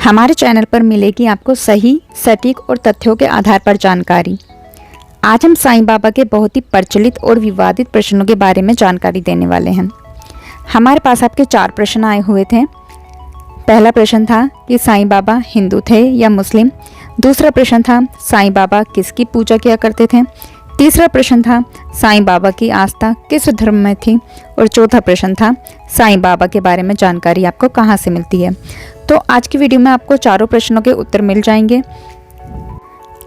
हमारे चैनल पर मिलेगी आपको सही, सटीक और तथ्यों के आधार पर जानकारी। आज हम साईं बाबा के बहुत ही प्रचलित और विवादित प्रश्नों के बारे में जानकारी देने वाले हैं। हमारे पास आपके 4 प्रश्न आए हुए थे। पहला प्रश्न था कि साईं बाबा हिंदू थे या मुस्लिम। दूसरा प्रश्न था साईं बाबा किसकी पूजा किया करते थे। तीसरा प्रश्न था साईं बाबा की आस्था किस धर्म में थी। और चौथा प्रश्न था साईं बाबा के बारे में जानकारी आपको कहाँ से मिलती है। तो आज की वीडियो में आपको चारों प्रश्नों के उत्तर मिल जाएंगे।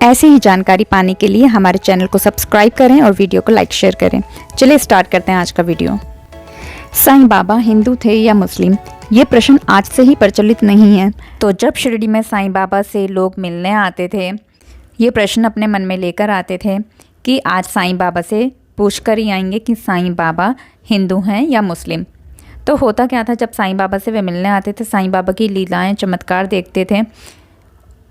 ऐसी ही जानकारी पाने के लिए हमारे चैनल को सब्सक्राइब करें और वीडियो को लाइक शेयर करें। चलिए स्टार्ट करते हैं आज का वीडियो। साईं बाबा हिंदू थे या मुस्लिम, ये प्रश्न आज से ही प्रचलित नहीं है। तो जब शिरडी में साईं बाबा से लोग मिलने आते थे, ये प्रश्न अपने मन में लेकर आते थे कि आज साईं बाबा से पूछ कर ही आएंगे कि साईं बाबा हिंदू हैं या मुस्लिम। तो होता क्या था, जब साईं बाबा से वे मिलने आते थे, साईं बाबा की लीलाएं चमत्कार देखते थे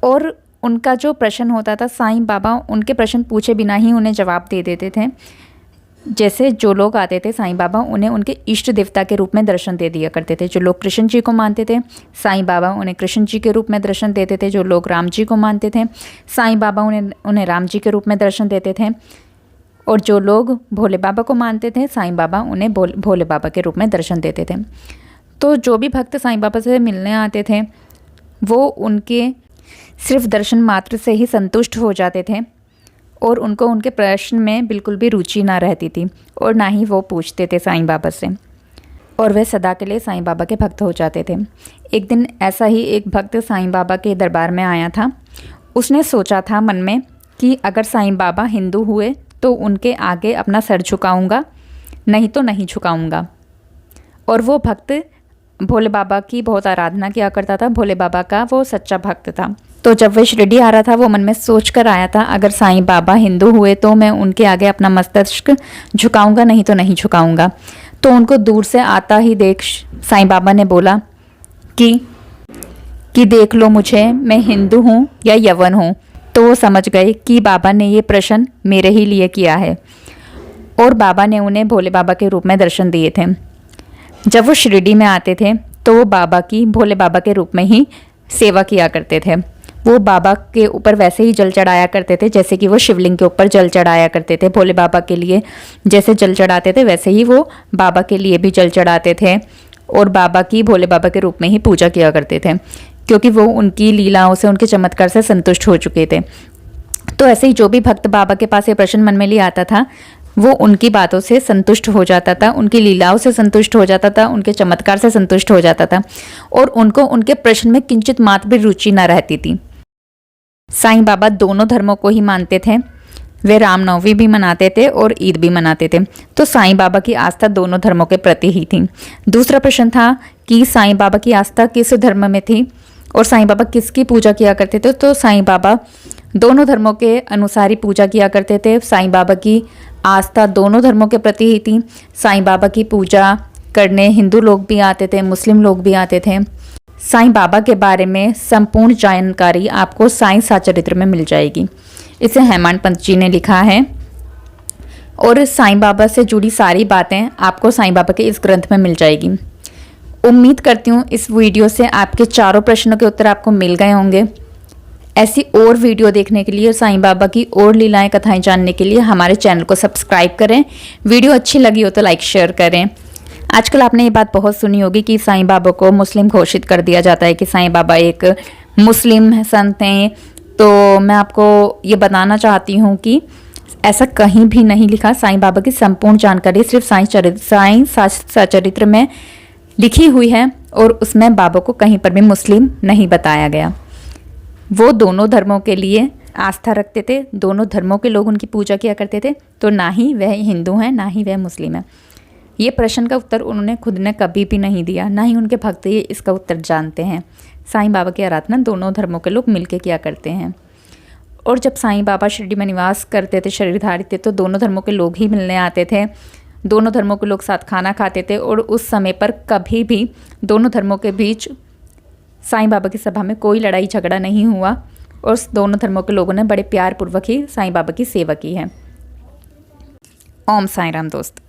और उनका जो प्रश्न होता था, साईं बाबा उनके प्रश्न पूछे बिना ही उन्हें जवाब दे देते थे। जैसे जो लोग आते थे, साईं बाबा उन्हें उनके इष्ट देवता के रूप में दर्शन दे दिया करते थे। जो लोग कृष्ण जी को मानते थे, साईं बाबा उन्हें कृष्ण जी के रूप में दर्शन देते थे। जो लोग राम जी को मानते थे, साईं बाबा उन्हें राम जी के रूप में दर्शन देते थे। और जो लोग भोले बाबा को मानते थे, साईं बाबा उन्हें भोले बाबा के रूप में दर्शन देते थे। तो जो भी भक्त साईं बाबा से मिलने आते थे, वो उनके सिर्फ दर्शन मात्र से ही संतुष्ट हो जाते थे और उनको उनके प्रश्न में बिल्कुल भी रुचि ना रहती थी और ना ही वो पूछते थे साईं बाबा से, और वे सदा के लिए साईं बाबा के भक्त हो जाते थे। एक दिन ऐसा ही एक भक्त साईं बाबा के दरबार में आया था। उसने सोचा था मन में कि अगर साईं बाबा हिंदू हुए तो उनके आगे अपना सर झुकाऊंगा, नहीं तो नहीं झुकाऊंगा। और वो भक्त भोले बाबा की बहुत आराधना किया करता था। भोले बाबा का वो सच्चा भक्त था। तो जब वह शिरडी आ रहा था, वो मन में सोच कर आया था, अगर साईं बाबा हिंदू हुए तो मैं उनके आगे अपना मस्तक झुकाऊंगा, नहीं तो नहीं झुकाऊंगा। तो उनको दूर से आता ही देख साईं बाबा ने बोला कि देख लो मुझे, मैं हिंदू हूँ या यवन हूँ। तो वो समझ गए कि बाबा ने ये प्रश्न मेरे ही लिए किया है, और बाबा ने उन्हें भोले बाबा के रूप में दर्शन दिए थे। जब वो शिरडी में आते थे तो वो बाबा की भोले बाबा के रूप में ही सेवा किया करते थे। वो बाबा के ऊपर वैसे ही जल चढ़ाया करते थे जैसे कि वो शिवलिंग के ऊपर जल चढ़ाया करते थे। भोले बाबा के लिए जैसे जल चढ़ाते थे, वैसे ही वो बाबा के लिए भी जल चढ़ाते थे और बाबा की भोले बाबा के रूप में ही पूजा किया करते थे, क्योंकि वो उनकी लीलाओं से, उनके चमत्कार से संतुष्ट हो चुके थे। तो ऐसे ही जो भी भक्त बाबा के पास ये प्रश्न मन में ले आता था, वो उनकी बातों से संतुष्ट हो जाता था, उनकी लीलाओं से संतुष्ट हो जाता था, उनके चमत्कार से संतुष्ट हो जाता था, और उनको उनके प्रश्न में किंचित मात्र भी रुचि न रहती थी। साईं बाबा दोनों धर्मों को ही मानते थे। वे रामनवमी भी मनाते थे और ईद भी मनाते थे। तो साईं बाबा की आस्था दोनों धर्मों के प्रति ही थी। दूसरा प्रश्न था कि साईं बाबा की आस्था किस धर्म में थी और साईं बाबा किसकी पूजा किया करते थे। तो साईं बाबा दोनों धर्मों के अनुसार ही पूजा किया करते थे। साईं बाबा की आस्था दोनों धर्मों के प्रति ही थी। साईं बाबा की पूजा करने हिंदू लोग भी आते थे, मुस्लिम लोग भी आते थे। साईं बाबा के बारे में संपूर्ण जानकारी आपको साईं सचरित्र में मिल जाएगी। इसे हेमांत पंत जी ने लिखा है और साईं बाबा से जुड़ी सारी बातें आपको साईं बाबा के इस ग्रंथ में मिल जाएगी। उम्मीद करती हूँ इस वीडियो से आपके चारों प्रश्नों के उत्तर आपको मिल गए होंगे। ऐसी और वीडियो देखने के लिए, साईं बाबा की और लीलाएं कथाएं जानने के लिए हमारे चैनल को सब्सक्राइब करें। वीडियो अच्छी लगी हो तो लाइक शेयर करें। आजकल आपने ये बात बहुत सुनी होगी कि साईं बाबा को मुस्लिम घोषित कर दिया जाता है, कि साईं बाबा एक मुस्लिम संत हैं। तो मैं आपको ये बताना चाहती हूँ कि ऐसा कहीं भी नहीं लिखा। साईं बाबा की संपूर्ण जानकारी सिर्फ साईं सचरित्र में लिखी हुई है और उसमें बाबा को कहीं पर भी मुस्लिम नहीं बताया गया। वो दोनों धर्मों के लिए आस्था रखते थे, दोनों धर्मों के लोग उनकी पूजा किया करते थे। तो ना ही वह हिंदू हैं, ना ही वह मुस्लिम है। ये प्रश्न का उत्तर उन्होंने खुद ने कभी भी नहीं दिया, ना ही उनके भक्त ये इसका उत्तर जानते हैं। साईं बाबा की आराधना दोनों धर्मों के लोग मिलकर किया करते हैं। और जब साईं बाबा शिरडी में निवास करते थे, शरीरधारी थे, तो दोनों धर्मों के लोग ही मिलने आते थे। दोनों धर्मों के लोग साथ खाना खाते थे और उस समय पर कभी भी दोनों धर्मों के बीच साईं बाबा की सभा में कोई लड़ाई झगड़ा नहीं हुआ और दोनों धर्मों के लोगों ने बड़े प्यार पूर्वक ही साईं बाबा की सेवा की है। ओम साईं राम दोस्त।